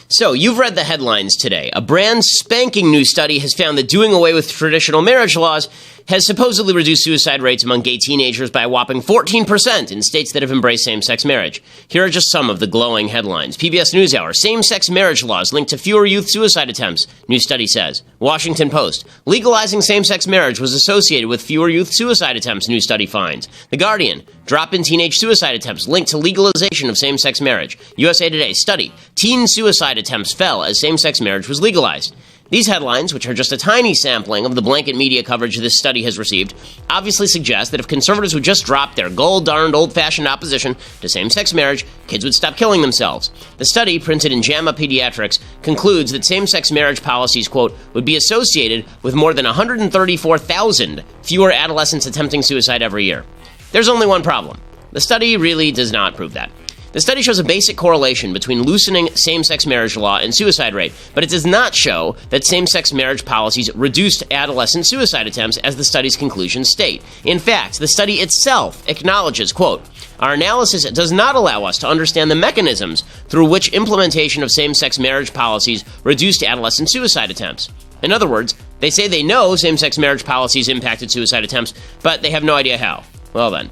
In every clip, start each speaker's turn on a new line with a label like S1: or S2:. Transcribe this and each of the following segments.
S1: So, you've read the headlines today. A brand spanking new study has found that doing away with traditional marriage laws has supposedly reduced suicide rates among gay teenagers by a whopping 14% in states that have embraced same-sex marriage. Here are just some of the glowing headlines. PBS NewsHour: same-sex marriage laws linked to fewer youth suicide attempts, new study says. Washington Post: legalizing same-sex marriage was associated with fewer youth suicide attempts, new study finds. The Guardian: drop in teenage suicide attempts linked to legalization of same-sex marriage. USA Today: study: teen suicide attempts fell as same-sex marriage was legalized. These headlines, which are just a tiny sampling of the blanket media coverage this study has received, obviously suggest that if conservatives would just drop their gold-darned old-fashioned opposition to same-sex marriage, kids would stop killing themselves. The study, printed in JAMA Pediatrics, concludes that same-sex marriage policies, quote, would be associated with more than 134,000 fewer adolescents attempting suicide every year. There's only one problem. The study really does not prove that. The study shows a basic correlation between loosening same-sex marriage law and suicide rate, but it does not show that same-sex marriage policies reduced adolescent suicide attempts, as the study's conclusions state. In fact, the study itself acknowledges, quote, our analysis does not allow us to understand the mechanisms through which implementation of same-sex marriage policies reduced adolescent suicide attempts. In other words, they say they know same-sex marriage policies impacted suicide attempts, but they have no idea how. Well then.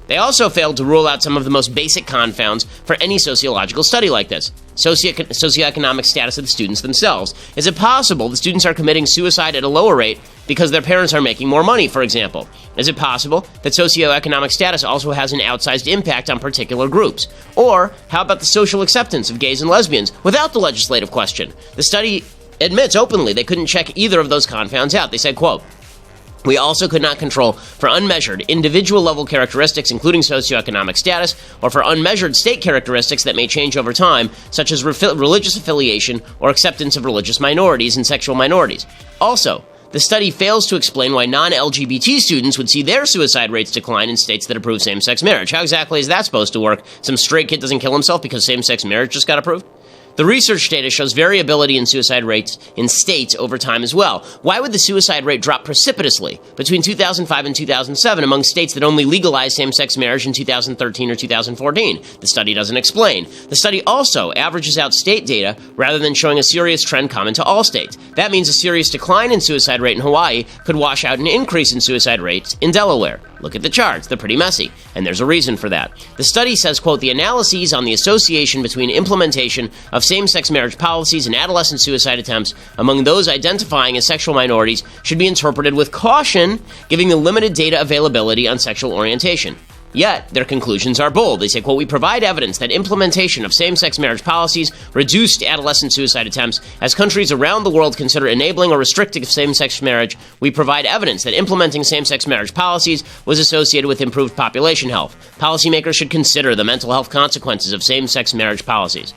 S1: They also failed to rule out some of the most basic confounds for any sociological study like this. Socioeconomic status of the students themselves. Is it possible the students are committing suicide at a lower rate because their parents are making more money, for example? Is it possible that socioeconomic status also has an outsized impact on particular groups? Or how about the social acceptance of gays and lesbians without the legislative question? The study admits openly they couldn't check either of those confounds out. They said, quote, we also could not control for unmeasured individual-level characteristics, including socioeconomic status, or for unmeasured state characteristics that may change over time, such as religious affiliation or acceptance of religious minorities and sexual minorities. Also, the study fails to explain why non-LGBT students would see their suicide rates decline in states that approve same-sex marriage. How exactly is that supposed to work? Some straight kid doesn't kill himself because same-sex marriage just got approved? The research data shows variability in suicide rates in states over time as well. Why would the suicide rate drop precipitously between 2005 and 2007 among states that only legalized same-sex marriage in 2013 or 2014? The study doesn't explain. The study also averages out state data rather than showing a serious trend common to all states. That means a serious decline in suicide rate in Hawaii could wash out an increase in suicide rates in Delaware. Look at the charts. They're pretty messy, and there's a reason for that. The study says, quote, the analyses on the association between implementation of same-sex marriage policies and adolescent suicide attempts among those identifying as sexual minorities should be interpreted with caution, given the limited data availability on sexual orientation. Yet, their conclusions are bold. They say, quote, we provide evidence that implementation of same-sex marriage policies reduced adolescent suicide attempts. As countries around the world consider enabling or restricting same-sex marriage, we provide evidence that implementing same-sex marriage policies was associated with improved population health. Policymakers should consider the mental health consequences of same-sex marriage policies.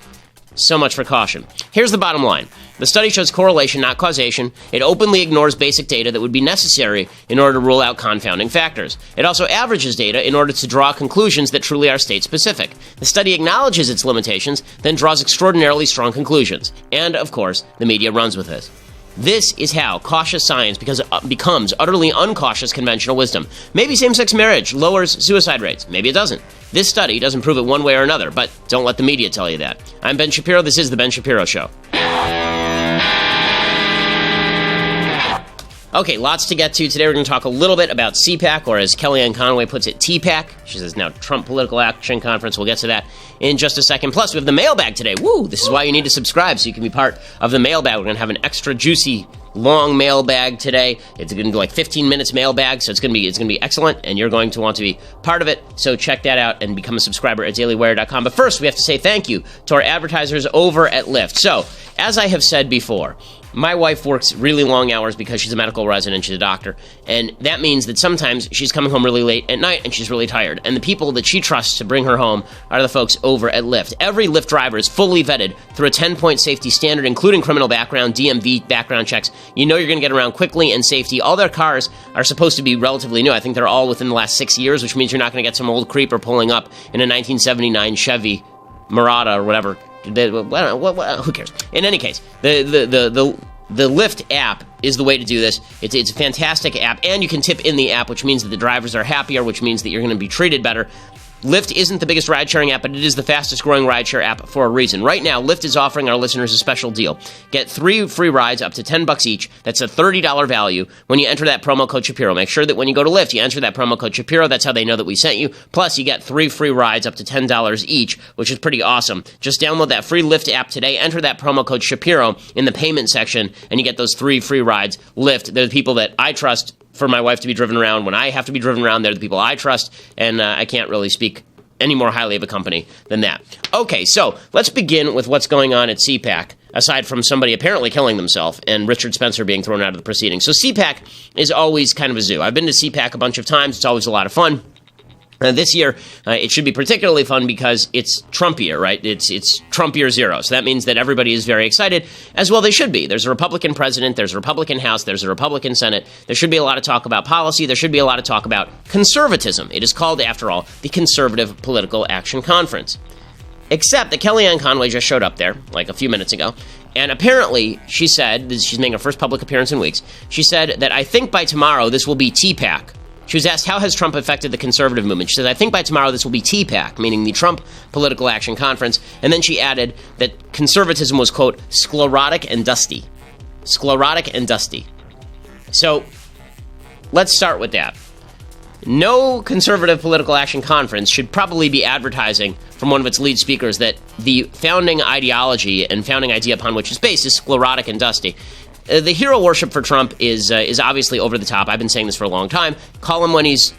S1: So much for caution. Here's the bottom line. The study shows correlation, not causation. It openly ignores basic data that would be necessary in order to rule out confounding factors. It also averages data in order to draw conclusions that truly are state-specific. The study acknowledges its limitations, then draws extraordinarily strong conclusions. And, of course, the media runs with this. This is how cautious science becomes utterly uncautious conventional wisdom. Maybe same-sex marriage lowers suicide rates. Maybe it doesn't. This study doesn't prove it one way or another, but don't let the media tell you that. I'm Ben Shapiro. This is The Ben Shapiro Show. Okay, lots to get to. Today we're going to talk a little bit about CPAC, or as Kellyanne Conway puts it, TPAC. She says now Trump Political Action Conference. We'll get to that in just a second. Plus, we have the mailbag today. Woo! This is why you need to subscribe, so you can be part of the mailbag. We're going to have an extra juicy, long mailbag today. It's going to be like 15 minutes mailbag, so it's going to be excellent, and you're going to want to be part of it. So check that out and become a subscriber at dailywire.com. But first, we have to say thank you to our advertisers over at Lyft. So, as I have said before, my wife works really long hours because she's a medical resident, she's a doctor, and that means that sometimes she's coming home really late at night and she's really tired. And the people that she trusts to bring her home are the folks over at Lyft. Every Lyft driver is fully vetted through a 10-point safety standard, including criminal background, DMV background checks. You know you're going to get around quickly and safety. All their cars are supposed to be relatively new. I think they're all within the last 6 years, which means you're not going to get some old creeper pulling up in a 1979 Chevy Murata or whatever. Who cares? In any case, the Lyft app is the way to do this. It's a fantastic app, and you can tip in the app, which means that the drivers are happier, which means that you're going to be treated better. Lyft isn't the biggest ride-sharing app, but it is the fastest-growing ride-share app for a reason. Right now, Lyft is offering our listeners a special deal. Get 3 free rides up to $10 each. That's a $30 value when you enter that promo code Shapiro. Make sure that when you go to Lyft, you enter that promo code Shapiro. That's how they know that we sent you. Plus, you get 3 free rides up to $10 each, which is pretty awesome. Just download that free Lyft app today. Enter that promo code Shapiro in the payment section, and you get those 3 free rides. Lyft, they're the people that I trust for my wife to be driven around. When I have to be driven around, they're the people I trust, and I can't really speak any more highly of a company than that. Okay, so let's begin with what's going on at CPAC, aside from somebody apparently killing themselves and Richard Spencer being thrown out of the proceedings. So CPAC is always kind of a zoo. I've been to CPAC a bunch of times. It's always a lot of fun. This year, it should be particularly fun because it's Trump year, right? It's Trump year 0. So that means that everybody is very excited, as well they should be. There's a Republican president, there's a Republican House, there's a Republican Senate. There should be a lot of talk about policy. There should be a lot of talk about conservatism. It is called, after all, the Conservative Political Action Conference. Except that Kellyanne Conway just showed up there, like a few minutes ago, and apparently she said, she's making her first public appearance in weeks, she said that I think by tomorrow this will be TPAC. She was asked, how has Trump affected the conservative movement? She said, I think by tomorrow this will be TPAC, meaning the Trump Political Action Conference. And then she added that conservatism was, quote, sclerotic and dusty. Sclerotic and dusty. So let's start with that. No conservative political action conference should probably be advertising from one of its lead speakers that the founding ideology and founding idea upon which it's based is sclerotic and dusty. The hero worship for Trump is obviously over the top. I've been saying this for a long time. Call him when he's,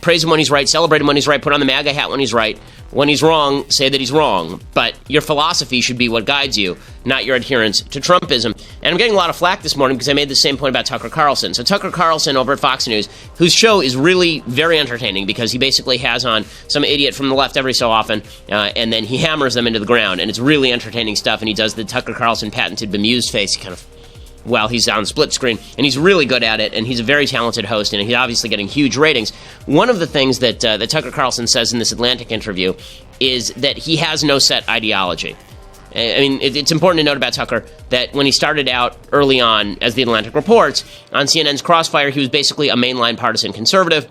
S1: praise him when he's right, celebrate him when he's right, put on the MAGA hat when he's right. When he's wrong, say that he's wrong. But your philosophy should be what guides you, not your adherence to Trumpism. And I'm getting a lot of flack this morning because I made the same point about Tucker Carlson. So Tucker Carlson over at Fox News, whose show is really very entertaining because he basically has on some idiot from the left every so often, and then he hammers them into the ground. And it's really entertaining stuff. And he does the Tucker Carlson patented bemused face kind of while he's on split screen, and he's really good at it, and he's a very talented host, and he's obviously getting huge ratings. One of the things that Tucker Carlson says in this Atlantic interview is that he has no set ideology. I mean, it's important to note about Tucker that when he started out early on, as the Atlantic reports, on CNN's Crossfire, he was basically a mainline partisan conservative.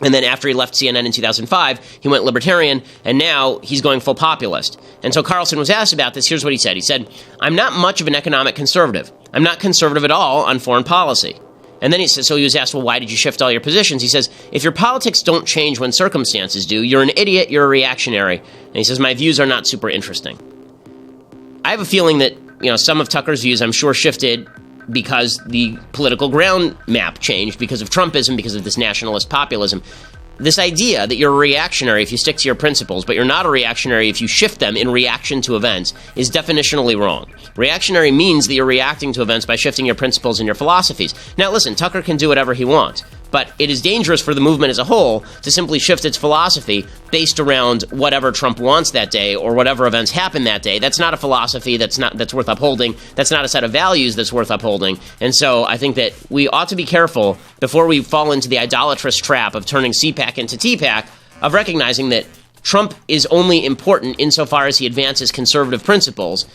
S1: And then after he left CNN in 2005, he went libertarian, and now he's going full populist. And so Carlson was asked about this. Here's what he said. He said, I'm not much of an economic conservative. I'm not conservative at all on foreign policy. And then he says, so he was asked, well, why did you shift all your positions? He says, if your politics don't change when circumstances do, you're an idiot, you're a reactionary. And he says, my views are not super interesting. I have a feeling that, some of Tucker's views, I'm sure, shifted because the political ground map changed because of Trumpism, because of this nationalist populism. This idea that you're a reactionary if you stick to your principles, but you're not a reactionary if you shift them in reaction to events, is definitionally wrong. Reactionary means that you're reacting to events by shifting your principles and your philosophies. Now, listen, Tucker can do whatever he wants, but it is dangerous for the movement as a whole to simply shift its philosophy based around whatever Trump wants that day or whatever events happen that day. That's not a philosophy that's worth upholding. That's not a set of values that's worth upholding. And so I think that we ought to be careful before we fall into the idolatrous trap of turning CPAC into TPAC, of recognizing that Trump is only important insofar as he advances conservative principles.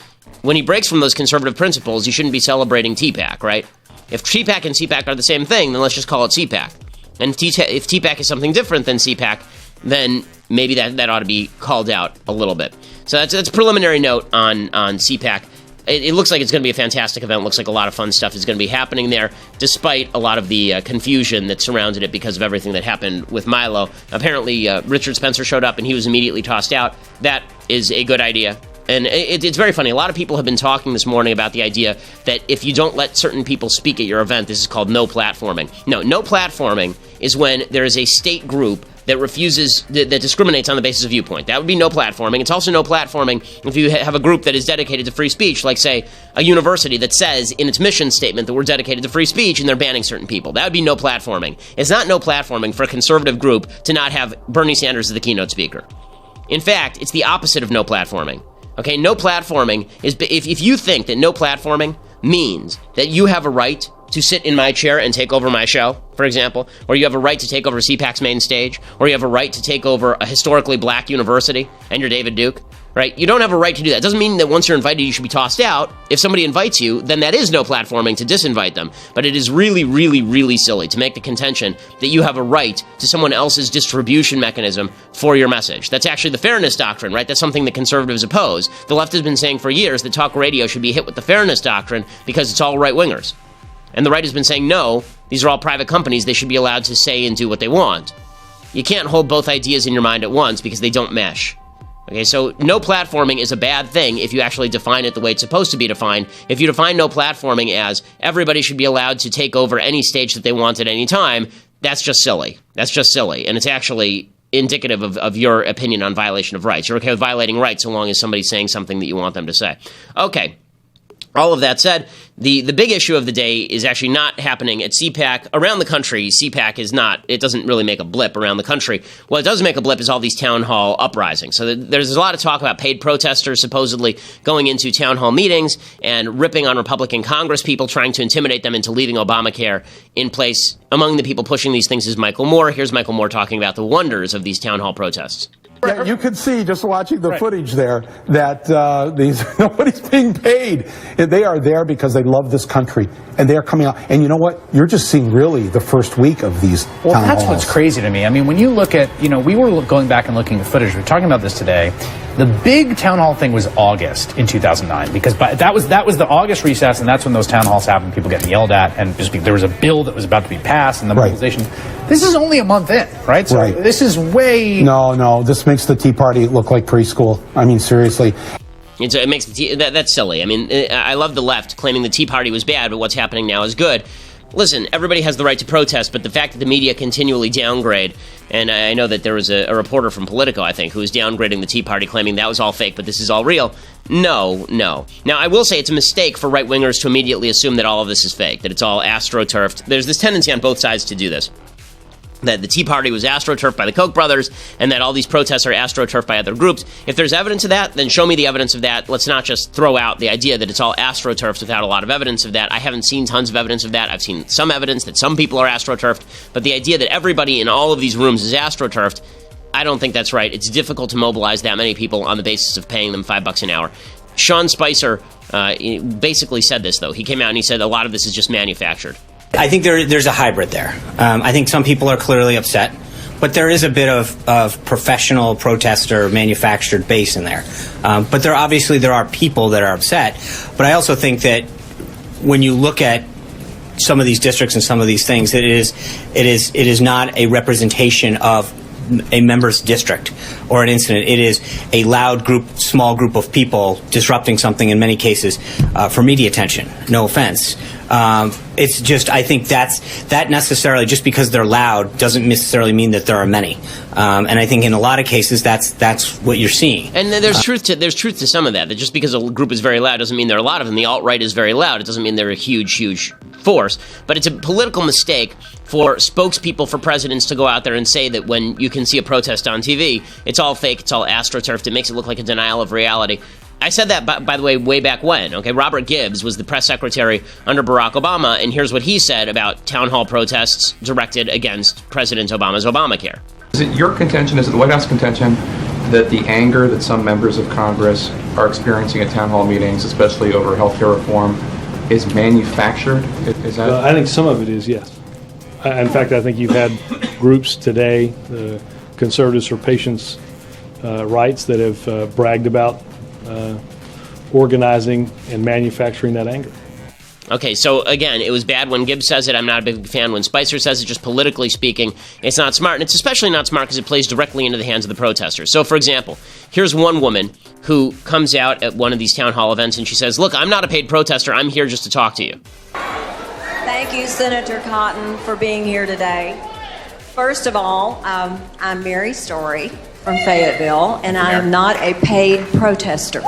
S1: When he breaks from those conservative principles, you shouldn't be celebrating TPAC, right? If TPAC and CPAC are the same thing, then let's just call it CPAC. And if TPAC is something different than CPAC, then maybe that ought to be called out a little bit. So that's a preliminary note on CPAC. It looks like it's going to be a fantastic event. It looks like a lot of fun stuff is going to be happening there, despite a lot of the confusion that surrounded it because of everything that happened with Milo. Apparently, Richard Spencer showed up and he was immediately tossed out. That is a good idea. And it's very funny. A lot of people have been talking this morning about the idea that if you don't let certain people speak at your event, this is called no platforming. No platforming is when there is a state group that refuses, that discriminates on the basis of viewpoint. That would be no platforming. It's also no platforming if you have a group that is dedicated to free speech, like, say, a university that says in its mission statement that we're dedicated to free speech and they're banning certain people. That would be no platforming. It's not no platforming for a conservative group to not have Bernie Sanders as the keynote speaker. In fact, it's the opposite of no platforming. Okay, no platforming is, if you think that no platforming means that you have a right to sit in my chair and take over my show, for example, or you have a right to take over CPAC's main stage, or you have a right to take over a historically black university, and you're David Duke, right? You don't have a right to do that. It doesn't mean that once you're invited, you should be tossed out. If somebody invites you, then that is no platforming to disinvite them. But it is really, really, really silly to make the contention that you have a right to someone else's distribution mechanism for your message. That's actually the fairness doctrine, right? That's something that conservatives oppose. The left has been saying for years that talk radio should be hit with the fairness doctrine because it's all right-wingers. And the right has been saying, no, these are all private companies. They should be allowed to say and do what they want. You can't hold both ideas in your mind at once because they don't mesh. Okay, so no platforming is a bad thing if you actually define it the way it's supposed to be defined. If you define no platforming as everybody should be allowed to take over any stage that they want at any time, that's just silly. That's just silly. And it's actually indicative of your opinion on violation of rights. You're okay with violating rights so long as somebody's saying something that you want them to say. Okay. All of that said, the big issue of the day is actually not happening at CPAC. Around the country, CPAC is not, it doesn't really make a blip around the country. What it does make a blip is all these town hall uprisings. So there's a lot of talk about paid protesters supposedly going into town hall meetings and ripping on Republican Congress people, trying to intimidate them into leaving Obamacare in place. Among the people pushing these things is Michael Moore. Here's Michael Moore talking about the wonders of these town hall protests.
S2: Yeah, you could see just watching the footage there that nobody's being paid. They are there because they love this country, and they are coming out. And you know what? You're just seeing really the first week of these town halls.
S3: Well, that's what's crazy to me. I mean, when you look at, we were going back and looking at footage. We're talking about this today. The big town hall thing was August in 2009, because that was the August recess, and that's when those town halls happened. People getting yelled at, and there was a bill that was about to be passed, and the mobilization. This is only a month in, right? So this is way...
S2: No, this makes the Tea Party look like preschool. I mean, seriously.
S1: It makes that's silly. I mean, I love the left claiming the Tea Party was bad, but what's happening now is good. Listen, everybody has the right to protest, but the fact that the media continually downgrade, and I know that there was a reporter from Politico, I think, who was downgrading the Tea Party, claiming that was all fake, but this is all real. No. Now, I will say it's a mistake for right-wingers to immediately assume that all of this is fake, that it's all astroturfed. There's this tendency on both sides to do this. That the Tea Party was astroturfed by the Koch brothers, and that all these protests are astroturfed by other groups. If there's evidence of that, then show me the evidence of that. Let's not just throw out the idea that it's all astroturfed without a lot of evidence of that. I haven't seen tons of evidence of that. I've seen some evidence that some people are astroturfed, but the idea that everybody in all of these rooms is astroturfed, I don't think that's right. It's difficult to mobilize that many people on the basis of paying them $5 an hour. Sean Spicer basically said this, though. He came out and he said a lot of this is just manufactured.
S4: I think there's a hybrid there. I think some people are clearly upset, but there is a bit of professional protester manufactured base in there. But there are people that are upset. But I also think that when you look at some of these districts and some of these things, it is not a representation of a member's district or an incident. It is a loud small group of people disrupting something, in many cases, for media attention. No offense. It's just, I think that necessarily, just because they're loud, doesn't necessarily mean that there are many. And I think in a lot of cases, that's what you're seeing.
S1: And there's truth to some of that. That just because a group is very loud doesn't mean there are a lot of them. The alt-right is very loud. It doesn't mean they're a huge force. But it's a political mistake for spokespeople for presidents to go out there and say that when you can see a protest on TV, it's all fake, it's all astroturfed, it makes it look like a denial of reality. I said that, by the way, way back when. Okay, Robert Gibbs was the press secretary under Barack Obama, and here's what he said about town hall protests directed against President Obama's Obamacare.
S5: Is it your contention, is it the White House contention, that the anger that some members of Congress are experiencing at town hall meetings, especially over health care reform, is manufactured? Is that?
S6: I think some of it is, yes. In fact, I think you've had groups today, the Conservatives for Patients' Rights, that have bragged about organizing and manufacturing that anger.
S1: Okay, so again, it was bad when Gibbs says it. I'm not a big fan when Spicer says it. Just politically speaking, it's not smart. And it's especially not smart because it plays directly into the hands of the protesters. So, for example, here's one woman who comes out at one of these town hall events and she says, look, I'm not a paid protester. I'm here just to talk to you.
S7: Thank you, Senator Cotton, for being here today. First of all, I'm Mary Story from Fayetteville, and I am not a paid protester.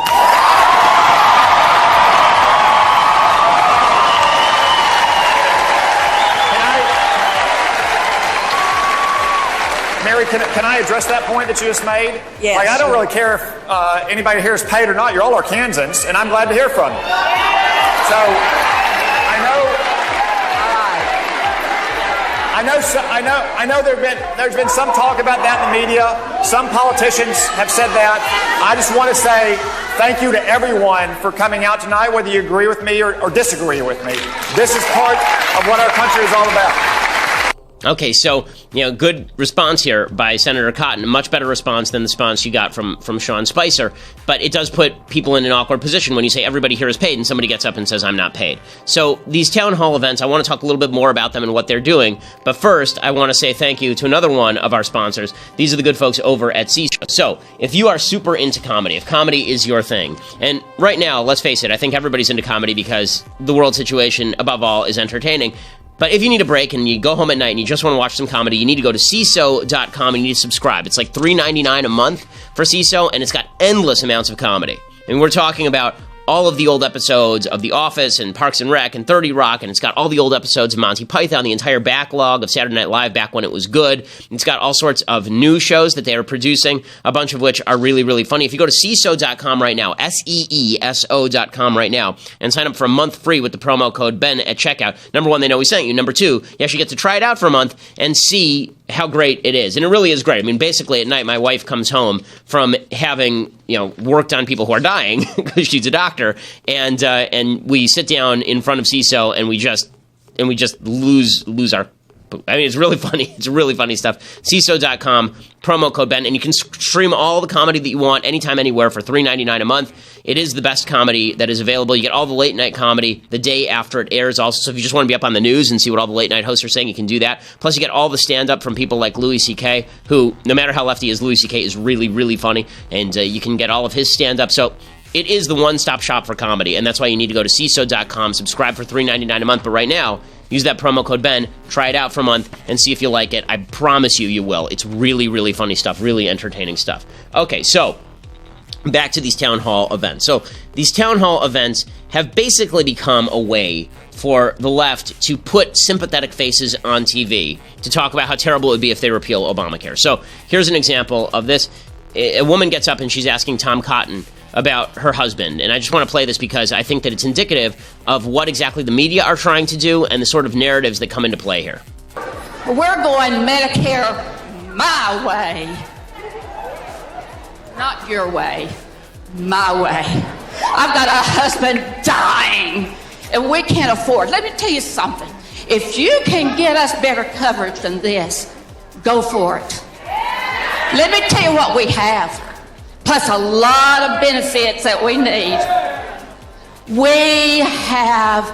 S8: Mary, can I address that point that you just made?
S7: Yes.
S8: I don't really care if anybody here is paid or not. You're all Arkansans, and I'm glad to hear from you. So, I I know there's been some talk about that in the media. Some politicians have said that. I just want to say thank you to everyone for coming out tonight, whether you agree with me or disagree with me. This is part of what our country is all about.
S1: Okay, so, good response here by Senator Cotton. A much better response than the response you got from Sean Spicer. But it does put people in an awkward position when you say everybody here is paid and somebody gets up and says, I'm not paid. So these town hall events, I want to talk a little bit more about them and what they're doing. But first, I want to say thank you to another one of our sponsors. These are the good folks over at CShow. So if you are super into comedy, if comedy is your thing, and right now, let's face it, I think everybody's into comedy because the world situation, above all, is entertaining. But if you need a break and you go home at night and you just want to watch some comedy, you need to go to CSO.com and you need to subscribe. It's like $3.99 a month for CSO, and it's got endless amounts of comedy. And we're talking about all of the old episodes of The Office and Parks and Rec and 30 Rock, and it's got all the old episodes of Monty Python, the entire backlog of Saturday Night Live back when it was good. It's got all sorts of new shows that they are producing, a bunch of which are really, really funny. If you go to CSO.com right now, SEESO.com right now, and sign up for a month free with the promo code Ben at checkout, number one, they know we sent you. Number two, you actually get to try it out for a month and see how great it is. And it really is great. I mean, basically at night, my wife comes home from having, worked on people who are dying because she's a doctor, and we sit down in front of CISO and we just lose our. I mean, it's really funny. It's really funny stuff. CISO.com, promo code Ben, and you can stream all the comedy that you want anytime, anywhere for $3.99 a month. It is the best comedy that is available. You get all the late night comedy the day after it airs also. So if you just want to be up on the news and see what all the late night hosts are saying, you can do that. Plus, you get all the stand-up from people like Louis C.K., who, no matter how lefty he is, Louis C.K. is really, really funny, and you can get all of his stand-up. So it is the one-stop shop for comedy, and that's why you need to go to CISO.com, subscribe for $3.99 a month. But right now, use that promo code Ben, try it out for a month, and see if you like it. I promise you will. It's really, really funny stuff, really entertaining stuff. Okay, so back to these town hall events. So these town hall events have basically become a way for the left to put sympathetic faces on TV to talk about how terrible it would be if they repeal Obamacare. So here's an example of this. A woman gets up and she's asking Tom Cotton about her husband. And I just want to play this because I think that it's indicative of what exactly the media are trying to do and the sort of narratives that come into play here.
S9: We're going Medicare my way. Not your way. My way. I've got a husband dying, and we can't afford. Let me tell you something. If you can get us better coverage than this, go for it. Let me tell you what we have, plus a lot of benefits that we need. We have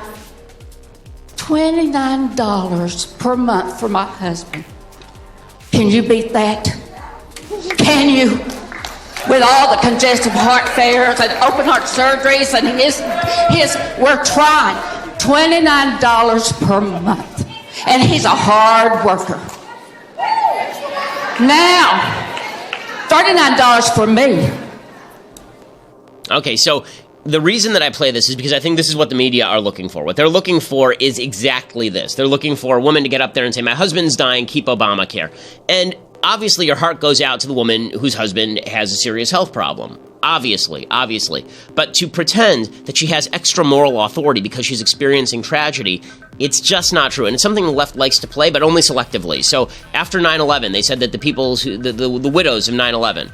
S9: $29 per month for my husband. Can you beat that? Can you? With all the congestive heart failures and open heart surgeries and we're trying. $29 per month. And he's a hard worker. Now, $39 for me.
S1: Okay, so the reason that I play this is because I think this is what the media are looking for. What they're looking for is exactly this. They're looking for a woman to get up there and say, my husband's dying, keep Obamacare. And obviously your heart goes out to the woman whose husband has a serious health problem. Obviously. But to pretend that she has extra moral authority because she's experiencing tragedy, it's just not true. And it's something the left likes to play, but only selectively. So after 9/11, they said that the widows of 9/11,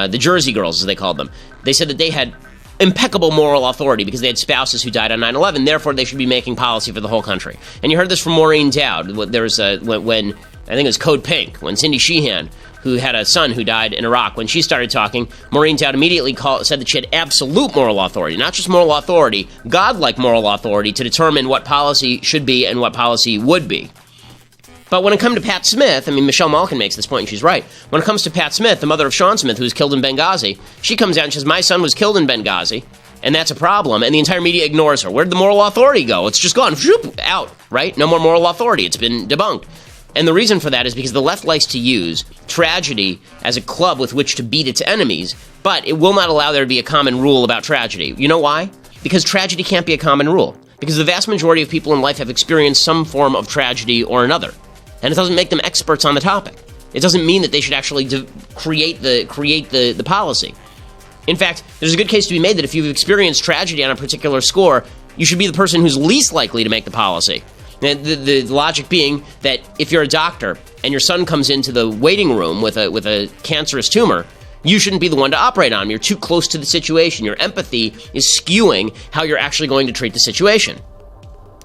S1: the Jersey girls, as they called them, they said that they had impeccable moral authority because they had spouses who died on 9/11. Therefore, they should be making policy for the whole country. And you heard this from Maureen Dowd. There was when I think it was Code Pink, when Cindy Sheehan, who had a son who died in Iraq, when she started talking, Maureen Dowd immediately said that she had absolute moral authority, not just moral authority, godlike moral authority to determine what policy should be and what policy would be. But when it comes to Pat Smith, I mean, Michelle Malkin makes this point, and she's right. When it comes to Pat Smith, the mother of Sean Smith, who was killed in Benghazi, she comes out and says, my son was killed in Benghazi, and that's a problem, and the entire media ignores her. Where'd the moral authority go? It's just gone, out, right? No more moral authority. It's been debunked. And the reason for that is because the left likes to use tragedy as a club with which to beat its enemies, but it will not allow there to be a common rule about tragedy. You know why? Because tragedy can't be a common rule. Because the vast majority of people in life have experienced some form of tragedy or another. And it doesn't make them experts on the topic. It doesn't mean that they should actually create the policy. In fact, there's a good case to be made that if you've experienced tragedy on a particular score, you should be the person who's least likely to make the policy. And the logic being that if you're a doctor and your son comes into the waiting room with a cancerous tumor, you shouldn't be the one to operate on him. You're too close to the situation. Your empathy is skewing how you're actually going to treat the situation.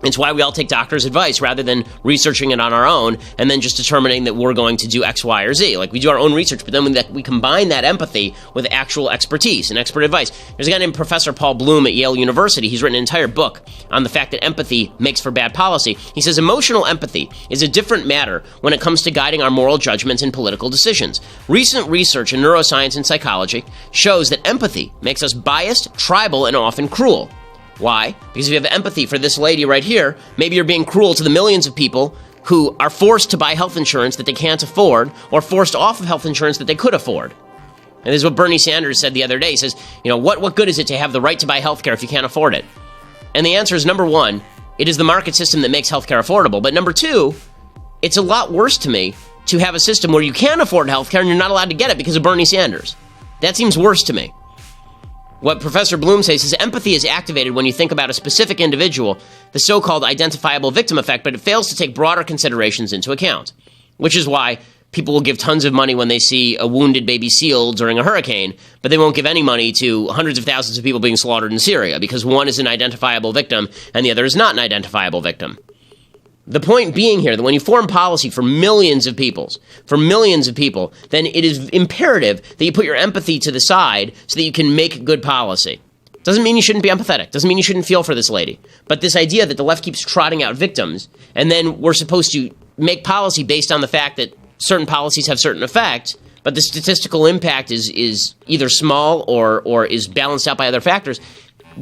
S1: It's why we all take doctors' advice rather than researching it on our own and then just determining that we're going to do X, Y, or Z. Like, we do our own research, but then we combine that empathy with actual expertise and expert advice. There's a guy named Professor Paul Bloom at Yale University. He's written an entire book on the fact that empathy makes for bad policy. He says emotional empathy is a different matter when it comes to guiding our moral judgments and political decisions. Recent research in neuroscience and psychology shows that empathy makes us biased, tribal, and often cruel. Why? Because if you have empathy for this lady right here, maybe you're being cruel to the millions of people who are forced to buy health insurance that they can't afford or forced off of health insurance that they could afford. And this is what Bernie Sanders said the other day. He says, what good is it to have the right to buy health care if you can't afford it? And the answer is, number one, it is the market system that makes health care affordable. But number two, it's a lot worse to me to have a system where you can afford health care and you're not allowed to get it because of Bernie Sanders. That seems worse to me. What Professor Bloom says is empathy is activated when you think about a specific individual, the so-called identifiable victim effect, but it fails to take broader considerations into account, which is why people will give tons of money when they see a wounded baby seal during a hurricane, but they won't give any money to hundreds of thousands of people being slaughtered in Syria because one is an identifiable victim and the other is not an identifiable victim. The point being here that when you form policy for millions of people, then it is imperative that you put your empathy to the side so that you can make good policy. Doesn't mean you shouldn't be empathetic. Doesn't mean you shouldn't feel for this lady. But this idea that the left keeps trotting out victims, and then we're supposed to make policy based on the fact that certain policies have certain effects, but the statistical impact is either small or is balanced out by other factors,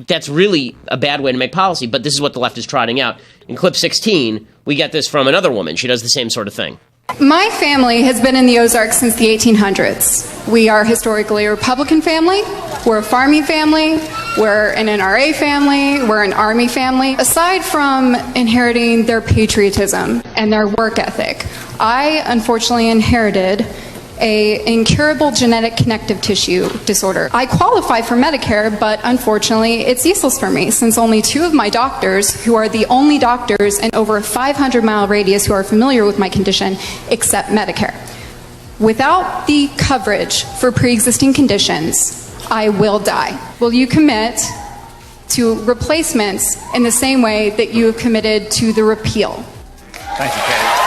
S1: that's really a bad way to make policy, but this is what the left is trotting out. In clip 16, we get this from another woman. She does the same sort of thing.
S10: My family has been in the Ozarks since the 1800s. We are historically a Republican family. We're a farming family. We're an NRA family. We're an Army family. Aside from inheriting their patriotism and their work ethic, I unfortunately inherited an incurable genetic connective tissue disorder. I qualify for Medicare, but unfortunately it's useless for me since only 2 of my doctors, who are the only doctors in over a 500-mile radius who are familiar with my condition, accept Medicare. Without the coverage for pre-existing conditions, I will die. Will you commit to replacements in the same way that you have committed to the repeal?
S11: Thank you, Katie.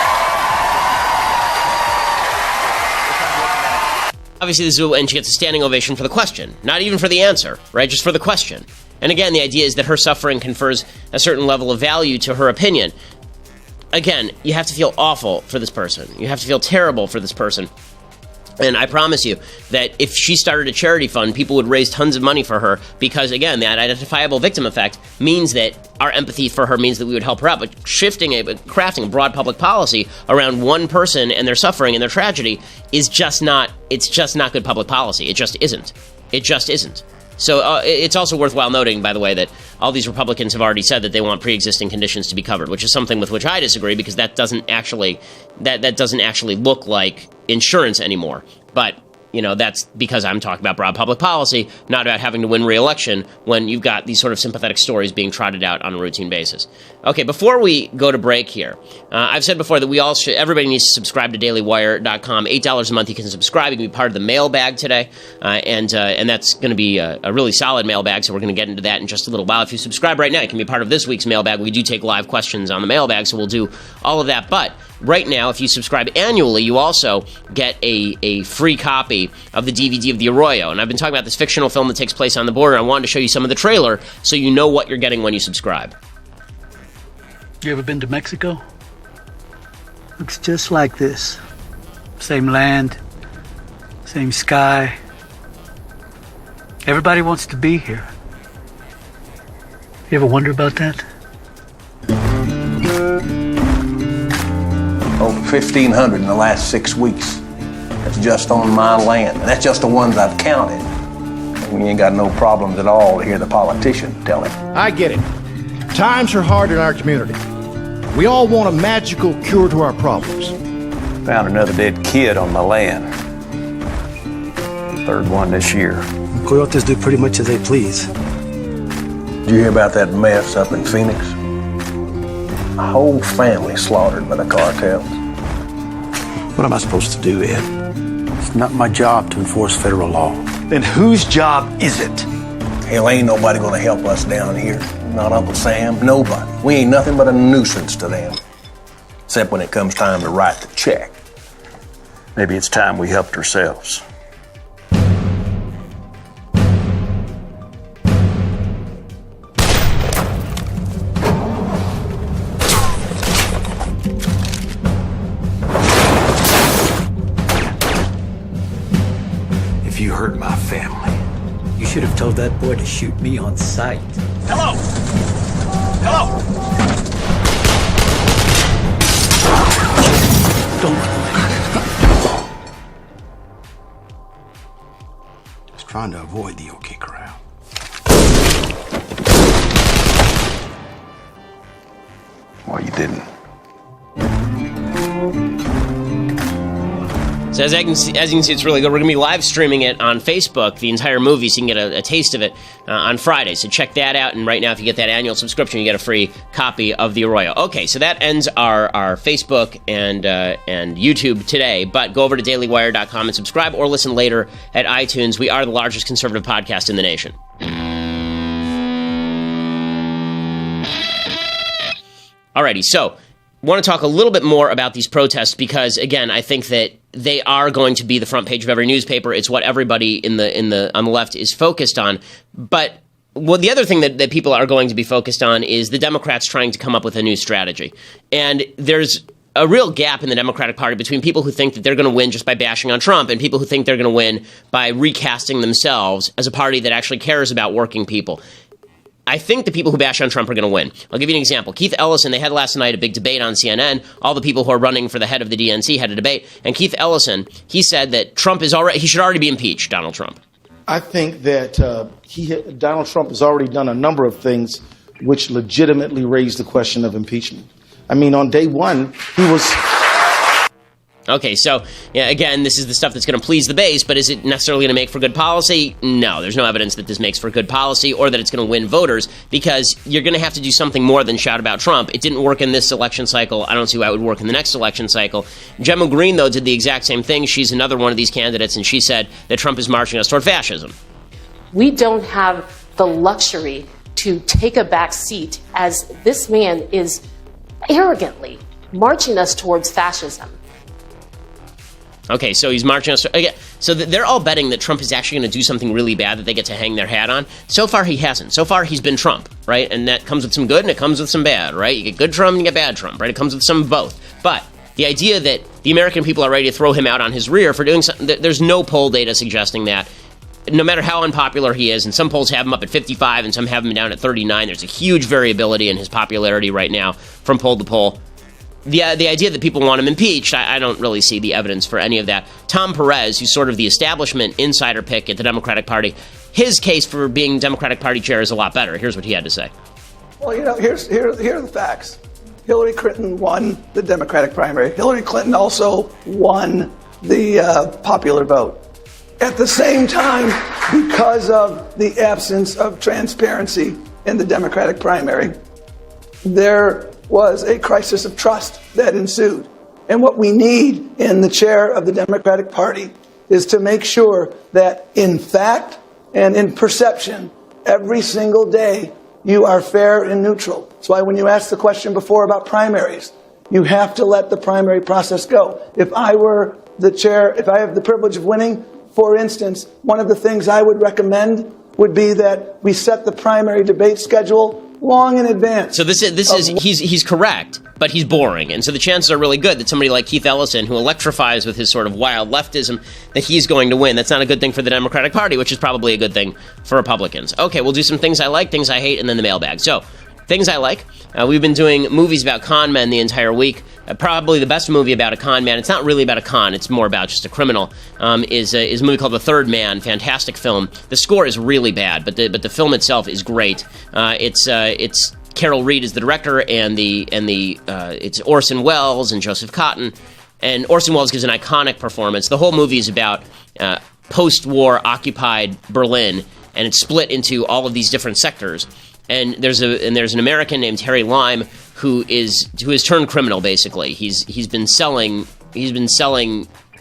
S1: Obviously, this is, and she gets a standing ovation for the question, not even for the answer, right? Just for the question. And again, the idea is that her suffering confers a certain level of value to her opinion. Again, you have to feel awful for this person. You have to feel terrible for this person. And I promise you that if she started a charity fund, people would raise tons of money for her because, again, that identifiable victim effect means that our empathy for her means that we would help her out. But crafting a broad public policy around one person and their suffering and their tragedy is just not, it's just not good public policy. It just isn't. It just isn't. So it's also worthwhile noting, by the way, that all these Republicans have already said that they want pre-existing conditions to be covered, which is something with which I disagree because that doesn't actually look like insurance anymore. But, that's because I'm talking about broad public policy, not about having to win re-election when you've got these sort of sympathetic stories being trotted out on a routine basis. Okay, before we go to break here, I've said before that everybody needs to subscribe to dailywire.com. $8 a month you can subscribe. You can be part of the mailbag today, and that's going to be a really solid mailbag, so we're going to get into that in just a little while. If you subscribe right now, you can be part of this week's mailbag. We do take live questions on the mailbag, so we'll do all of that. But right now, if you subscribe annually, you also get a free copy of the DVD of The Arroyo. And I've been talking about this fictional film that takes place on the border. I wanted to show you some of the trailer so you know what you're getting when you subscribe.
S12: You ever been to Mexico? Looks just like this. Same land, same sky. Everybody wants to be here. You ever wonder about that?
S11: Over 1,500 in the last 6 weeks. That's just on my land. And that's just the ones I've counted. And we ain't got no problems at all to hear the politician tell him.
S13: I get it. Times are hard in our community. We all want a magical cure to our problems.
S11: Found another dead kid on my land. Third one this year.
S12: Coyotes do pretty much as they please.
S11: Did you hear about that mess up in Phoenix? A whole family slaughtered by the cartels.
S12: What am I supposed to do, Ed? It's not my job to enforce federal law.
S13: Then whose job is it?
S11: Hell, ain't nobody gonna help us down here. Not Uncle Sam, nobody. We ain't nothing but a nuisance to them. Except when it comes time to write the check.
S12: Maybe it's time we helped ourselves. If you hurt my family, you should have told that boy to shoot me on sight.
S13: Hello? Hello?
S12: Don't run away. Just trying to avoid the OK crowd.
S11: Well, you didn't.
S1: So as you can see, it's really good. We're going to be live streaming it on Facebook, the entire movie, so you can get a taste of it on Friday. So check that out. And right now, if you get that annual subscription, you get a free copy of The Arroyo. Okay, so that ends our Facebook and YouTube today. But go over to dailywire.com and subscribe, or listen later at iTunes. We are the largest conservative podcast in the nation. Alrighty, so want to talk a little bit more about these protests because, again, I think that they are going to be the front page of every newspaper. It's what everybody on the left is focused on. But the other thing that people are going to be focused on is the Democrats trying to come up with a new strategy. And there's a real gap in the Democratic Party between people who think that they're going to win just by bashing on Trump and people who think they're going to win by recasting themselves as a party that actually cares about working people. I think the people who bash on Trump are going to win. I'll give you an example. Keith Ellison, they had last night a big debate on CNN. All the people who are running for the head of the DNC had a debate. And Keith Ellison, he said that he should already be impeached, Donald Trump.
S14: I think that Donald Trump has already done a number of things which legitimately raised the question of impeachment. I mean, on day one, he was...
S1: Okay, so, yeah, again, this is the stuff that's going to please the base, but is it necessarily going to make for good policy? No, there's no evidence that this makes for good policy or that it's going to win voters, because you're going to have to do something more than shout about Trump. It didn't work in this election cycle. I don't see why it would work in the next election cycle. Gemma Green, though, did the exact same thing. She's another one of these candidates, and she said that Trump is marching us toward fascism.
S15: We don't have the luxury to take a back seat as this man is arrogantly marching us towards fascism.
S1: Okay, so he's marching us. Okay, so they're all betting that Trump is actually going to do something really bad that they get to hang their hat on. So far, he hasn't. So far, he's been Trump, right? And that comes with some good and it comes with some bad, right? You get good Trump and you get bad Trump, right? It comes with some of both. But the idea that the American people are ready to throw him out on his rear for doing something, there's no poll data suggesting that. No matter how unpopular he is, and some polls have him up at 55 and some have him down at 39, there's a huge variability in his popularity right now from poll to poll. The idea that people want him impeached, I don't really see the evidence for any of that. Tom Perez, who's sort of the establishment insider pick at the Democratic Party, his case for being Democratic Party chair is a lot better. Here's what he had to say.
S16: Well, here are the facts. Hillary Clinton won the Democratic primary. Hillary Clinton also won the popular vote. At the same time, because of the absence of transparency in the Democratic primary, there was a crisis of trust that ensued. And what we need in the chair of the Democratic Party is to make sure that in fact and in perception, every single day, you are fair and neutral. That's why when you asked the question before about primaries, you have to let the primary process go. If I were the chair, if I have the privilege of winning, for instance, one of the things I would recommend would be that we set the primary debate schedule long in advance.
S1: So he's correct, but he's boring. And so the chances are really good that somebody like Keith Ellison, who electrifies with his sort of wild leftism, that he's going to win. That's not a good thing for the Democratic Party, which is probably a good thing for Republicans. Okay, we'll do some things I like, things I hate, and then the mailbag. So, things I like. We've been doing movies about con men the entire week. Probably the best movie about a con man, it's not really about a con, it's more about just a criminal, is a movie called The Third Man. Fantastic film. The score is really bad, but the film itself is great. It's Carol Reed is the director, and it's Orson Welles and Joseph Cotton. And Orson Welles gives an iconic performance. The whole movie is about post-war occupied Berlin, and it's split into all of these different sectors. And there's an American named Harry Lime who has turned criminal. Basically, he's been selling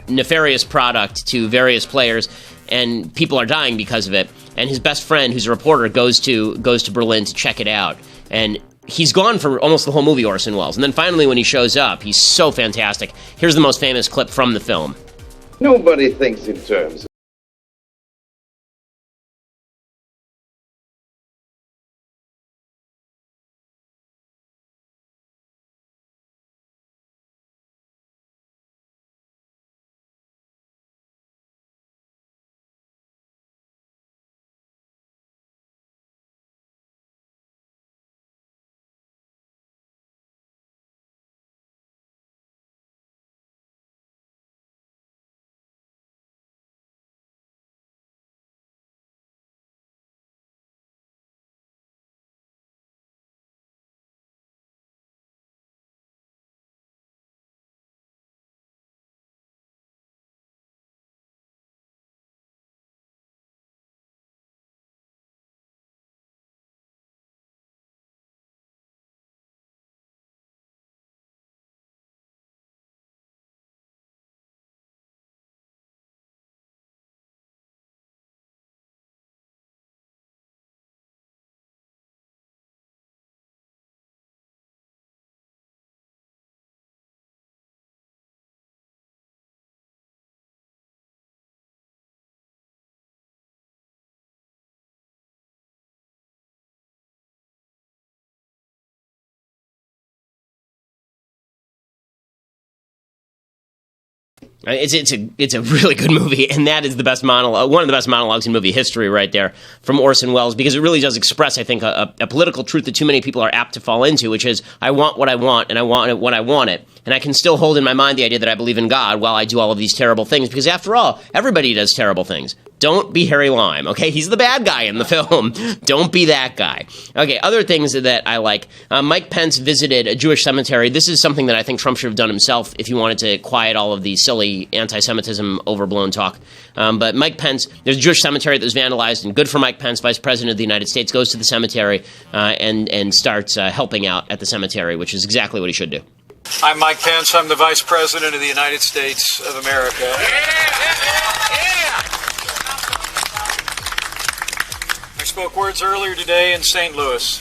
S1: nefarious product to various players, and people are dying because of it. And his best friend, who's a reporter, goes to Berlin to check it out, and he's gone for almost the whole movie, Orson Welles. And then finally, when he shows up, he's so fantastic. Here's the most famous clip from the film.
S17: Nobody thinks in terms of
S1: It's a really good movie, and that is the best monologue, one of the best monologues in movie history right there from Orson Welles, because it really does express, I think, a political truth that too many people are apt to fall into, which is, I want what I want, and I want it when I want it, and I can still hold in my mind the idea that I believe in God while I do all of these terrible things, because after all, everybody does terrible things. Don't be Harry Lime, okay? He's the bad guy in the film. Don't be that guy. Okay, other things that I like. Mike Pence visited a Jewish cemetery. This is something that I think Trump should have done himself if he wanted to quiet all of the silly anti-Semitism overblown talk. But Mike Pence, there's a Jewish cemetery that was vandalized, and good for Mike Pence, Vice President of the United States, goes to the cemetery and starts helping out at the cemetery, which is exactly what he should do.
S18: I'm Mike Pence. I'm the Vice President of the United States of America. I spoke words earlier today in St. Louis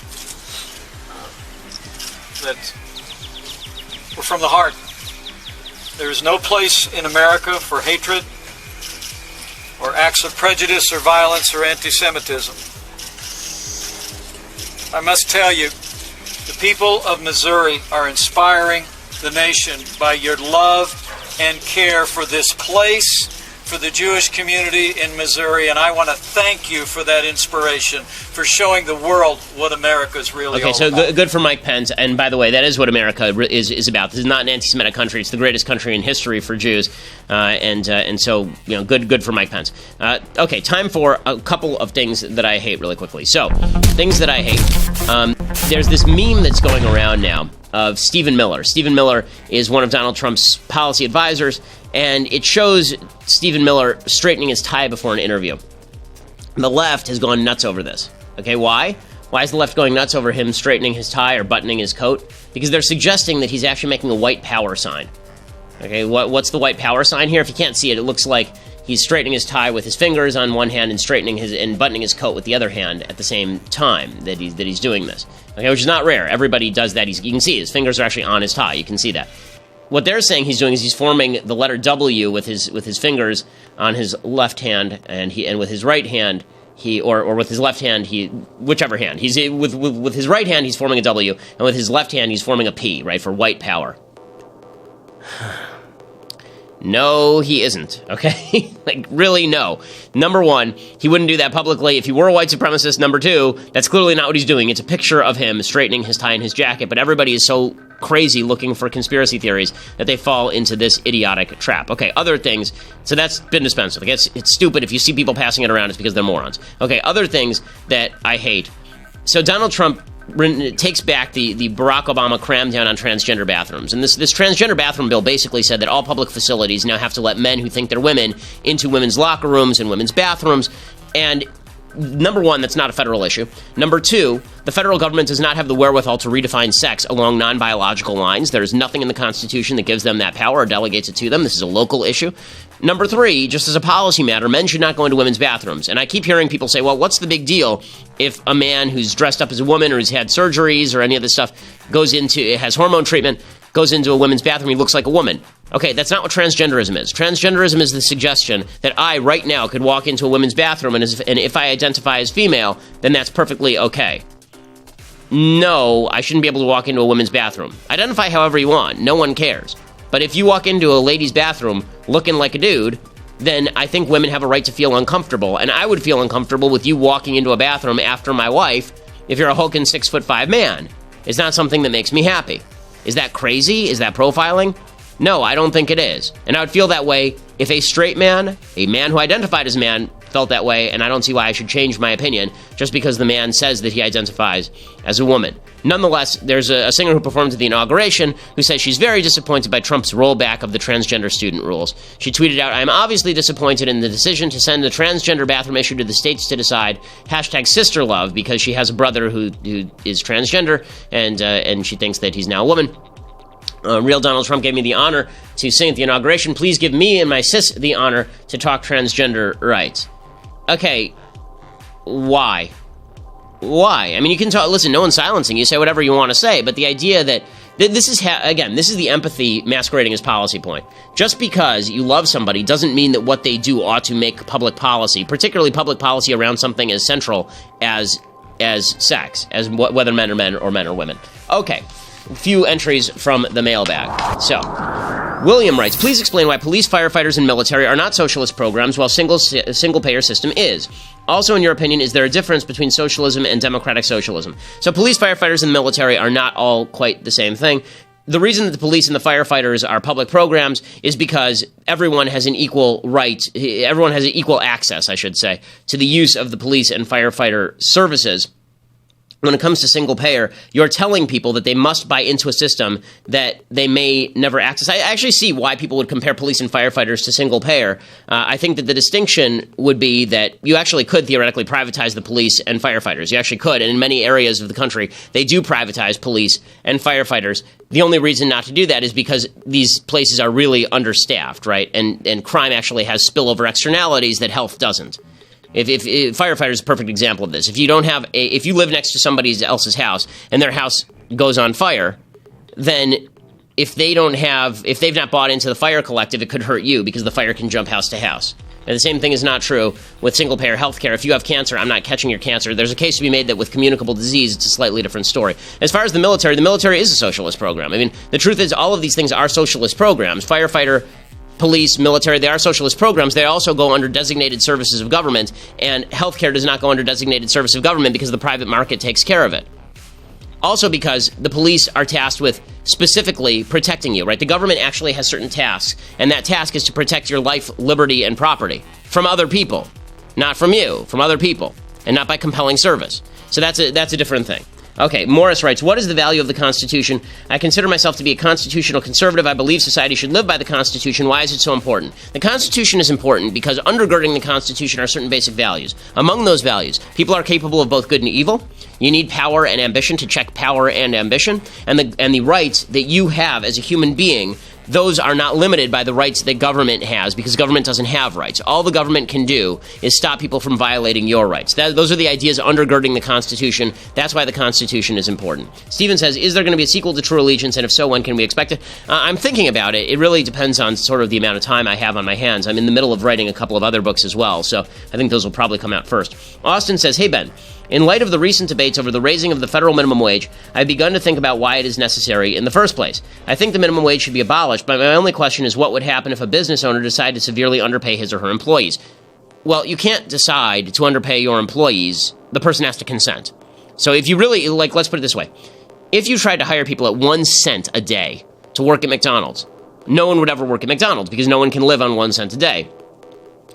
S18: that were from the heart. There is no place in America for hatred or acts of prejudice or violence or anti-Semitism. I must tell you, the people of Missouri are inspiring the nation by your love and care for this place, for the Jewish community in Missouri, and I want to thank you for that inspiration, for showing the world what America is really all about.
S1: Okay, so good for Mike Pence, and by the way, that is what America is about. This is not an anti-Semitic country; it's the greatest country in history for Jews, and so good for Mike Pence. Okay, time for a couple of things that I hate really quickly. So, things that I hate. There's this meme that's going around now of Stephen Miller. Stephen Miller is one of Donald Trump's policy advisors, and it shows Stephen Miller straightening his tie before an interview. The left has gone nuts over this. Okay, why? Why is the left going nuts over him straightening his tie or buttoning his coat? Because they're suggesting that he's actually making a white power sign. Okay, what's the white power sign here? If you can't see it, it looks like he's straightening his tie with his fingers on one hand and buttoning his coat with the other hand at the same time that he's doing this. Okay, which is not rare. Everybody does that. You can see his fingers are actually on his tie. You can see that. What they're saying he's doing is he's forming the letter W with his fingers on his left hand, and with his right hand or with his left hand whichever hand with his right hand he's forming a W, and with his left hand he's forming a P, right, for white power. No, he isn't, okay? Like, really, no. Number one, he wouldn't do that publicly if he were a white supremacist. Number two, that's clearly not what he's doing. It's a picture of him straightening his tie and his jacket, but everybody is so crazy looking for conspiracy theories that they fall into this idiotic trap. Okay, other things, so that's been dispensed with. It's stupid. If you see people passing it around, it's because they're morons. Okay, other things that I hate. So Donald Trump takes back the Barack Obama cram down on transgender bathrooms. And this transgender bathroom bill basically said that all public facilities now have to let men who think they're women into women's locker rooms and women's bathrooms. And number one, that's not a federal issue. Number two, the federal government does not have the wherewithal to redefine sex along non-biological lines. There is nothing in the Constitution that gives them that power or delegates it to them. This is a local issue. Number three, just as a policy matter, men should not go into women's bathrooms. And I keep hearing people say, well, what's the big deal if a man who's dressed up as a woman or who's had surgeries or any of this stuff has hormone treatment, goes into a women's bathroom, he looks like a woman. Okay, that's not what transgenderism is. Transgenderism is the suggestion that I, right now, could walk into a women's bathroom and if I identify as female, then that's perfectly okay. No, I shouldn't be able to walk into a women's bathroom. Identify however you want. No one cares. But if you walk into a lady's bathroom looking like a dude, then I think women have a right to feel uncomfortable. And I would feel uncomfortable with you walking into a bathroom after my wife if you're a hulking 6'5" man. It's not something that makes me happy. Is that crazy? Is that profiling? No, I don't think it is. And I would feel that way if a straight man, a man who identified as a man, felt that way, and I don't see why I should change my opinion just because the man says that he identifies as a woman. Nonetheless, there's a singer who performed at the inauguration who says she's very disappointed by Trump's rollback of the transgender student rules. She tweeted out, "I'm obviously disappointed in the decision to send the transgender bathroom issue to the states to decide, #sisterlove," because she has a brother who is transgender, and she thinks that he's now a woman. Real Donald Trump gave me the honor to sing at the inauguration. Please give me and my sis the honor to talk transgender rights. Okay, why? Why? I mean, you can talk, listen, no one's silencing you, say whatever you want to say, but the idea that this is, this is the empathy masquerading as policy point. Just because you love somebody doesn't mean that what they do ought to make public policy, particularly public policy around something as central as sex, as whether men are men or women. Okay. Few entries from the mailbag. So, William writes, please explain why police, firefighters, and military are not socialist programs while single-payer system is. Also, in your opinion, is there a difference between socialism and democratic socialism? So, police, firefighters, and military are not all quite the same thing. The reason that the police and the firefighters are public programs is because everyone has an equal right, everyone has an equal access, I should say, to the use of the police and firefighter services. When it comes to single payer, you're telling people that they must buy into a system that they may never access. I actually see why people would compare police and firefighters to single payer. I think that the distinction would be that you actually could theoretically privatize the police and firefighters. You actually could, and in many areas of the country, they do privatize police and firefighters. The only reason not to do that is because these places are really understaffed, right? And crime actually has spillover externalities that health doesn't. If firefighters is a perfect example of this. If you don't have if you live next to somebody else's house and their house goes on fire, then if they've not bought into the fire collective, it could hurt you because the fire can jump house to house. And the same thing is not true with single-payer healthcare. If you have cancer, I'm not catching your cancer. There's a case to be made that with communicable disease, it's a slightly different story. As far as the military is a socialist program. I mean, the truth is all of these things are socialist programs. Firefighter, police, military, they are socialist programs. They also go under designated services of government, and healthcare does not go under designated service of government because the private market takes care of it. Also because the police are tasked with specifically protecting you, right? The government actually has certain tasks, and that task is to protect your life, liberty, and property from other people. Not from you, from other people, and not by compelling service. So that's a different thing. Okay, Morris writes, what is the value of the Constitution? I consider myself to be a constitutional conservative. I believe society should live by the Constitution. Why is it so important? The Constitution is important because undergirding the Constitution are certain basic values. Among those values, people are capable of both good and evil. You need power and ambition to check power and ambition. And the rights that you have as a human being, those are not limited by the rights that government has because government doesn't have rights. All the government can do is stop people from violating your rights. Those are the ideas undergirding the Constitution. That's why the Constitution is important. Steven says, is there going to be a sequel to True Allegiance, and if so, when can we expect it? I'm thinking about it. It really depends on sort of the amount of time I have on my hands. I'm in the middle of writing a couple of other books as well, so I think those will probably come out first. Austin says, hey Ben, in light of the recent debates over the raising of the federal minimum wage, I've begun to think about why it is necessary in the first place. I think the minimum wage should be abolished, but my only question is what would happen if a business owner decided to severely underpay his or her employees? Well, you can't decide to underpay your employees. The person has to consent. So if you really, let's put it this way. If you tried to hire people at 1 cent a day to work at McDonald's, no one would ever work at McDonald's because no one can live on 1 cent a day.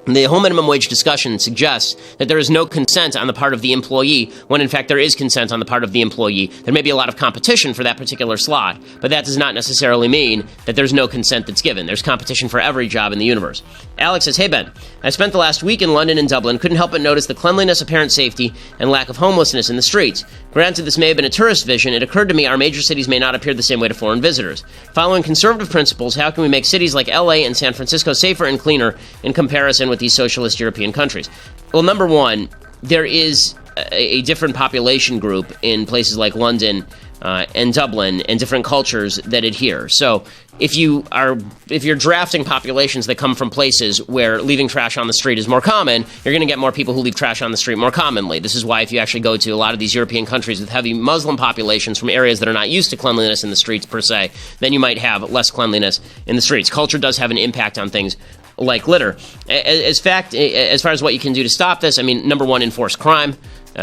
S1: The whole minimum wage discussion suggests that there is no consent on the part of the employee, when in fact there is consent on the part of the employee. There may be a lot of competition for that particular slot, but that does not necessarily mean that there's no consent that's given. There's competition for every job in the universe. Alex says, hey Ben, I spent the last week in London and Dublin, couldn't help but notice the cleanliness, apparent safety, and lack of homelessness in the streets. Granted, this may have been a tourist vision, it occurred to me our major cities may not appear the same way to foreign visitors. Following conservative principles, how can we make cities like LA and San Francisco safer and cleaner in comparison with these socialist European countries? Well, number one, there is a different population group in places like London and Dublin, and different cultures that adhere. So if you're drafting populations that come from places where leaving trash on the street is more common, you're going to get more people who leave trash on the street more commonly. This is why if you actually go to a lot of these European countries with heavy Muslim populations from areas that are not used to cleanliness in the streets per se, then you might have less cleanliness in the streets. Culture does have an impact on things like litter. As far as what you can do to stop this, I mean, number one, enforce crime.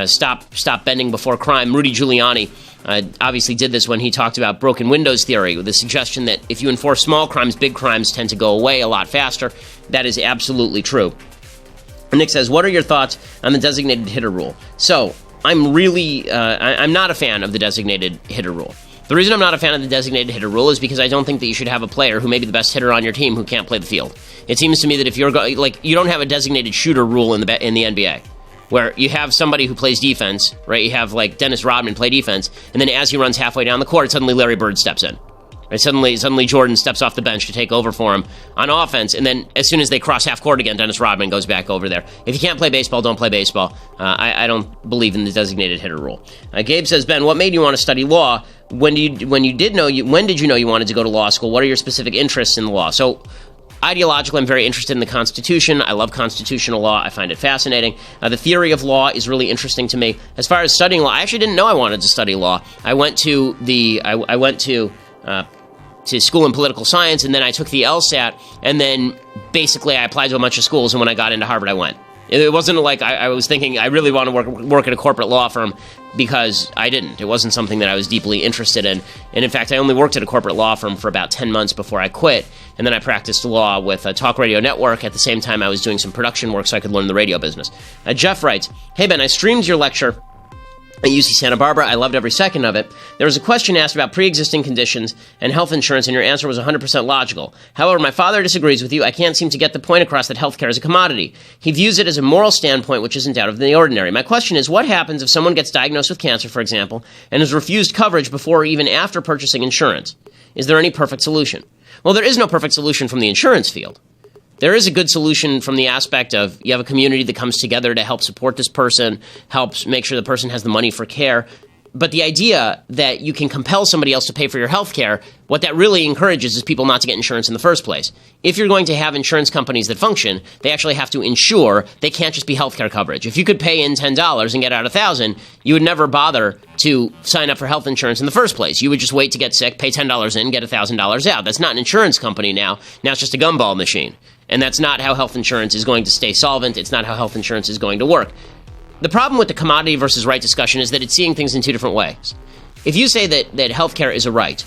S1: Stop bending before crime. Rudy Giuliani obviously did this when he talked about broken windows theory, with the suggestion that if you enforce small crimes, big crimes tend to go away a lot faster. That is absolutely true. Nick says, what are your thoughts on the designated hitter rule? So I'm not a fan of the designated hitter rule. The reason I'm not a fan of the designated hitter rule is because I don't think that you should have a player who may be the best hitter on your team who can't play the field. It seems to me that if you don't have a designated shooter rule in the NBA, where you have somebody who plays defense, right? You have like Dennis Rodman play defense, and then as he runs halfway down the court, suddenly Larry Bird steps in. Right? Suddenly Jordan steps off the bench to take over for him on offense, and then as soon as they cross half court again, Dennis Rodman goes back over there. If you can't play baseball, don't play baseball. I don't believe in the designated hitter rule. Gabe says, Ben, what made you want to study law? When did you know you wanted to go to law school? What are your specific interests in the law? So, ideologically, I'm very interested in the Constitution. I love constitutional law. I find it fascinating. The theory of law is really interesting to me. As far as studying law, I actually didn't know I wanted to study law. I went to school in political science, and then I took the LSAT, and then basically I applied to a bunch of schools, and when I got into Harvard, I went. It wasn't like I was thinking I really want to work at a corporate law firm, because I didn't. It wasn't something that I was deeply interested in. And in fact, I only worked at a corporate law firm for about 10 months before I quit. And then I practiced law with a talk radio network. At the same time, I was doing some production work so I could learn the radio business. Jeff writes, hey, Ben, I streamed your lecture at UC Santa Barbara. I loved every second of it. There was a question asked about pre-existing conditions and health insurance, and your answer was 100% logical. However, my father disagrees with you. I can't seem to get the point across that healthcare is a commodity. He views it as a moral standpoint, which isn't out of the ordinary. My question is, what happens if someone gets diagnosed with cancer, for example, and is refused coverage before or even after purchasing insurance? Is there any perfect solution? Well, there is no perfect solution from the insurance field. There is a good solution from the aspect of you have a community that comes together to help support this person, helps make sure the person has the money for care. But the idea that you can compel somebody else to pay for your health care, what that really encourages is people not to get insurance in the first place. If you're going to have insurance companies that function, they actually have to ensure they can't just be healthcare coverage. If you could pay in $10 and get out $1,000, you would never bother to sign up for health insurance in the first place. You would just wait to get sick, pay $10 in, get $1,000 out. That's not an insurance company now. Now it's just a gumball machine. And that's not how health insurance is going to stay solvent. It's not how health insurance is going to work. The problem with the commodity versus right discussion is that it's seeing things in two different ways. If you say that healthcare is a right,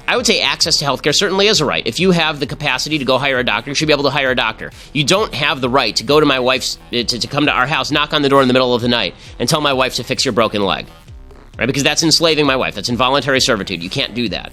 S1: I would say access to healthcare certainly is a right. If you have the capacity to go hire a doctor, you should be able to hire a doctor. You don't have the right to go to my wife's, to come to our house, knock on the door in the middle of the night, and tell my wife to fix your broken leg. Right? Because that's enslaving my wife. That's involuntary servitude. You can't do that.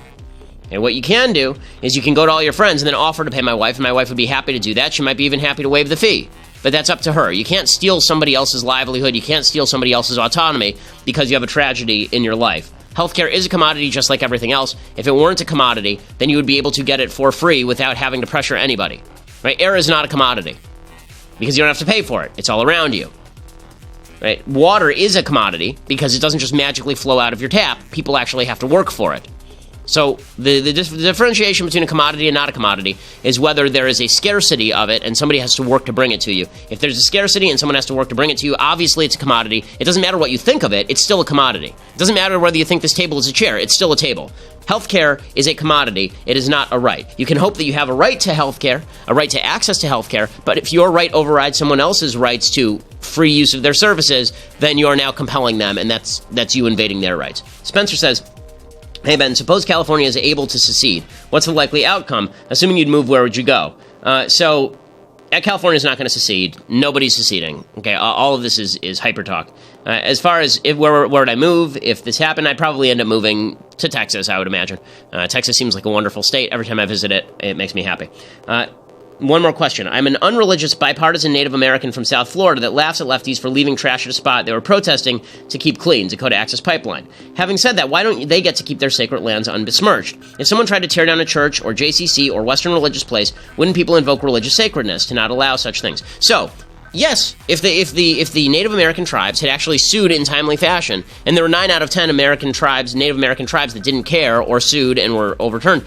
S1: And what you can do is you can go to all your friends and then offer to pay my wife, and my wife would be happy to do that. She might be even happy to waive the fee. But that's up to her. You can't steal somebody else's livelihood. You can't steal somebody else's autonomy because you have a tragedy in your life. Healthcare is a commodity just like everything else. If it weren't a commodity, then you would be able to get it for free without having to pressure anybody. Right? Air is not a commodity because you don't have to pay for it. It's all around you. Right? Water is a commodity because it doesn't just magically flow out of your tap. People actually have to work for it. So the differentiation between a commodity and not a commodity is whether there is a scarcity of it and somebody has to work to bring it to you. If there's a scarcity and someone has to work to bring it to you, obviously it's a commodity. It doesn't matter what you think of it, it's still a commodity. It doesn't matter whether you think this table is a chair, it's still a table. Healthcare is a commodity, it is not a right. You can hope that you have a right to healthcare, a right to access to healthcare, but if your right overrides someone else's rights to free use of their services, then you are now compelling them, and that's you invading their rights. Spencer says, hey, Ben, suppose California is able to secede. What's the likely outcome? Assuming you'd move, where would you go? So California is not going to secede. Nobody's seceding. Okay, all of this is hyper talk. As far as where would I move if this happened, I'd probably end up moving to Texas, I would imagine. Texas seems like a wonderful state. Every time I visit it, it makes me happy. One more question. I'm an unreligious, bipartisan Native American from South Florida that laughs at lefties for leaving trash at a spot they were protesting to keep clean, Dakota Access Pipeline. Having said that, why don't they get to keep their sacred lands unbesmirched? If someone tried to tear down a church or JCC or Western religious place, wouldn't people invoke religious sacredness to not allow such things? So, yes, if the Native American tribes had actually sued in timely fashion, and there were 9 out of 10 Native American tribes that didn't care or sued and were overturned,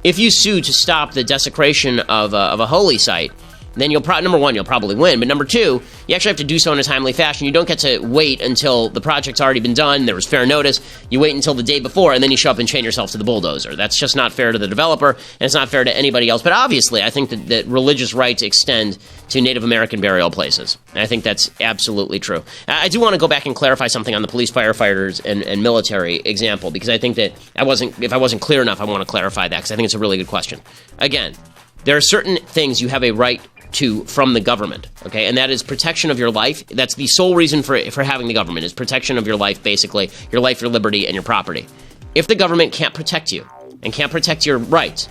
S1: if you sue to stop the desecration of a holy site, then number one, you'll probably win. But number two, you actually have to do so in a timely fashion. You don't get to wait until the project's already been done, there was fair notice. You wait until the day before, and then you show up and chain yourself to the bulldozer. That's just not fair to the developer, and it's not fair to anybody else. But obviously, I think that religious rights extend to Native American burial places. And I think that's absolutely true. I do want to go back and clarify something on the police, firefighters, and military example, because I think that if I wasn't clear enough, I want to clarify that, because I think it's a really good question. Again, there are certain things you have a right to from the government, okay, and that is protection of your life. That's the sole reason for having the government, is protection of your life, basically, your life, your liberty, and your property. If the government can't protect you and can't protect your rights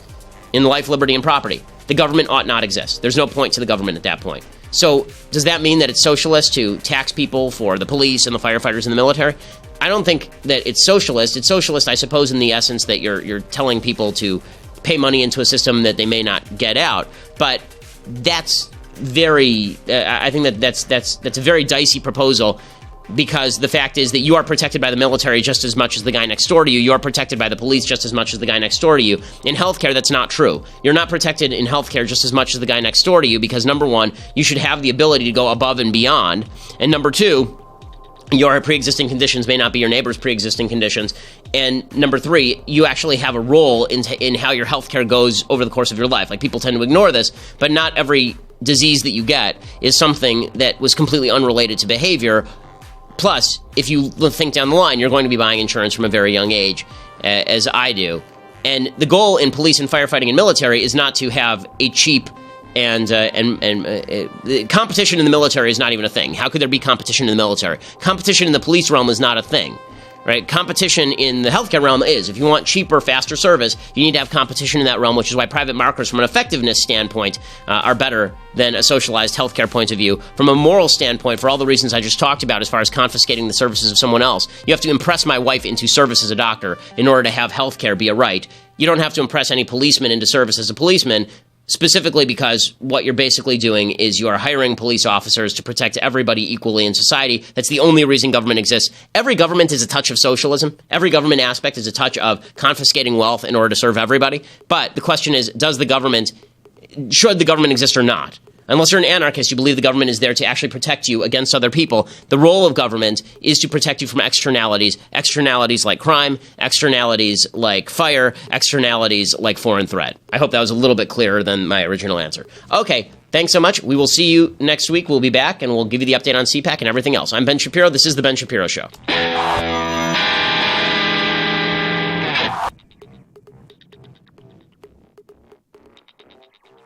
S1: in life, liberty, and property, the government ought not exist. There's no point to the government at that point. So does that mean that it's socialist to tax people for the police and the firefighters and the military? I don't think that it's socialist. It's socialist, I suppose, in the essence that you're telling people to pay money into a system that they may not get out, but that's very. I think that's a very dicey proposal, because the fact is that you are protected by the military just as much as the guy next door to you. You are protected by the police just as much as the guy next door to you. In healthcare, that's not true. You're not protected in healthcare just as much as the guy next door to you, because number one, you should have the ability to go above and beyond, and number two, your pre-existing conditions may not be your neighbor's pre-existing conditions. And number three, you actually have a role in how your healthcare goes over the course of your life. Like, people tend to ignore this, but not every disease that you get is something that was completely unrelated to behavior. Plus, if you think down the line, you're going to be buying insurance from a very young age, as I do. And the goal in police and firefighting and military is not to have a cheap and competition in the military is not even a thing. How could there be competition in the military? Competition in the police realm is not a thing, right? Competition in the healthcare realm is. If you want cheaper, faster service, you need to have competition in that realm, which is why private markers from an effectiveness standpoint are better than a socialized healthcare point of view. From a moral standpoint, for all the reasons I just talked about as far as confiscating the services of someone else, you have to impress my wife into service as a doctor in order to have healthcare be a right. You don't have to impress any policeman into service as a policeman, specifically because what you're basically doing is you are hiring police officers to protect everybody equally in society. That's the only reason government exists. Every government is a touch of socialism. Every government aspect is a touch of confiscating wealth in order to serve everybody. But the question is, should the government exist or not? Unless you're an anarchist, you believe the government is there to actually protect you against other people. The role of government is to protect you from externalities like crime, externalities like fire, externalities like foreign threat. I hope that was a little bit clearer than my original answer. Okay, thanks so much. We will see you next week. We'll be back, and we'll give you the update on CPAC and everything else. I'm Ben Shapiro. This is The Ben Shapiro Show.